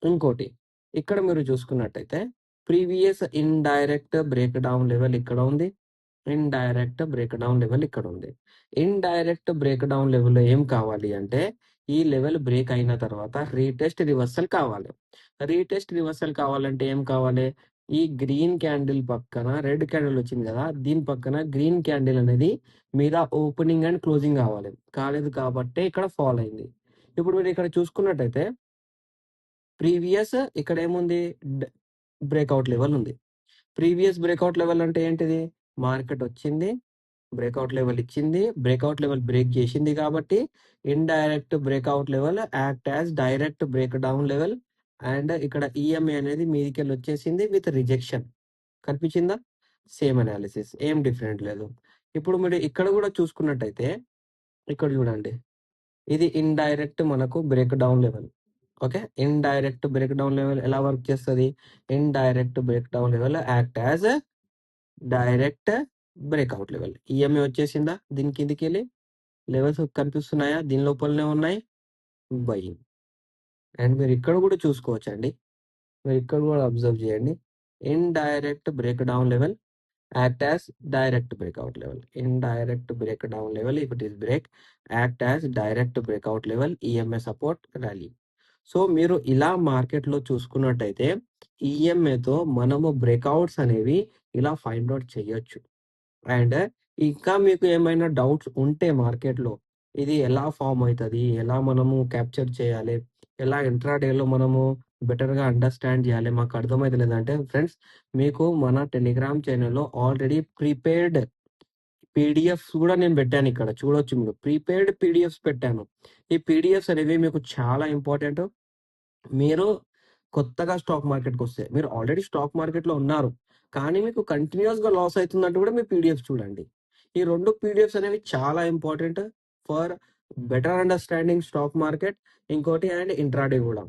ఇంకోటి ఇక్కడ మీరు చూసుకున్నట్టయితే previous indirect break down level ఇక్కడ ఉంది. ఇండైరెక్ట్ బ్రేక్ డౌన్ లెవెల్ ఇక్కడ ఉంది. ఇండైరెక్ట్ బ్రేక్ డౌన్ లెవెల్‌లో ఏం కావాలి అంటే ఈ లెవెల్ బ్రేక్ అయిన తర్వాత రీటెస్ట్ రివర్సల్ కావాలి. రీటెస్ట్ రివర్సల్ కావాలంటే ఏం కావాలి? ఈ గ్రీన్ క్యాండిల్ పక్కన రెడ్ క్యాండిల్ వచ్చింది కదా! దీని పక్కన గ్రీన్ క్యాండిల్ అనేది మీద ఓపెనింగ్ అండ్ క్లోజింగ్ కావాలి. కాలేదు కాబట్టే ఇక్కడ ఫాల్ అయింది. ఇప్పుడు మీరు ఇక్కడ చూసుకున్నట్టయితే ప్రీవియస్ ఇక్కడేముంది? డ్ బ్రేక్‌ఔట్ లెవెల్ ఉంది. ప్రీవియస్ బ్రేక్‌ఔట్ లెవెల్ అంటే ఏంటిది? మార్కెట్ వచ్చింది. బ్రేక్‌ఔట్ లెవెల్ ఇచ్చింది. బ్రేక్‌ఔట్ లెవెల్ బ్రేక్ చేసింది కాబట్టి indirect breakout level act as direct break down level and ఇక్కడ ఈఎంఏ అనేది మీదికెళ్ళి వచ్చేసింది విత్ రిజెక్షన్. కనిపించిందా? Same analysis. ఏం డిఫరెంట్ లేదు. ఇప్పుడు మీరు ఇక్కడ కూడా చూసుకున్నట్టయితే ఇక్కడ చూడండి. ఇది ఇండైరెక్ట్ మనకు break down level. Okay. Indirect break down level ఎలా వర్క్ చేస్తది? Indirect break down level act as direct breakout level. EMA వచ్చేసిందా? దీని కిందకెళ్ళి లెవెల్స్ కనిపిస్తున్నాయా? దీని లోపలనే ఉన్నాయి. బయింగ్. అండ్ మీరు ఇక్కడ కూడా చూసుకోవచ్చండి. మీరు ఇక్కడ కూడా అబ్జర్వ్ చేయండి. Indirect break down level act as direct breakout level. Indirect break down level if it is break act as direct breakout level EMA support rally. So మీరు ఇలా మార్కెట్‌లో చూసుకున్నట్టయితే ఈఎంఏతో మనము బ్రేక్‌ఔట్స్ అనేవి ఇలా ఫైండ్ ఔట్ చేయొచ్చు. అండ్ ఇంకా మీకు ఏమైనా డౌట్స్ ఉంటే మార్కెట్‌లో ఇది ఎలా ఫార్మ్ అయితది? ఎలా మనము క్యాప్చర్ చేయాలి? ఎలా ఇంట్రాడేలో మనము బెటర్‌గా అండర్‌స్టాండ్ చేయాలి? మాకు అర్థమైతలేదంటే ఫ్రెండ్స్ మీకు మన టెలిగ్రామ్ చానెల్‌లో ఆల్రెడీ ప్రిపేర్డ్ పీడీఎఫ్స్ కూడా నేను పెట్టాను ఇక్కడ. చూడొచ్చు మీరు. ప్రిపేర్డ్ పీడీఎఫ్స్ పెట్టాను. ఈ పీడీఎఫ్స్ అనేవి మీకు చాలా ఇంపార్టెంట్. మీరు కొత్తగా స్టాక్ మార్కెట్‌కొస్తే మీరు ఆల్రెడీ స్టాక్ మార్కెట్‌లో ఉన్నారు. కానీ మీకు కంటిన్యూయస్‌గా లాస్ అయితుందంటే కూడా మీ పీడీఎఫ్స్ చూడండి. ఈ 2 పీడీఎఫ్స్ అనేవి చాలా important for better understanding stock market. ఇంకోటి అండ్ ఇంట్రాడే గూడా.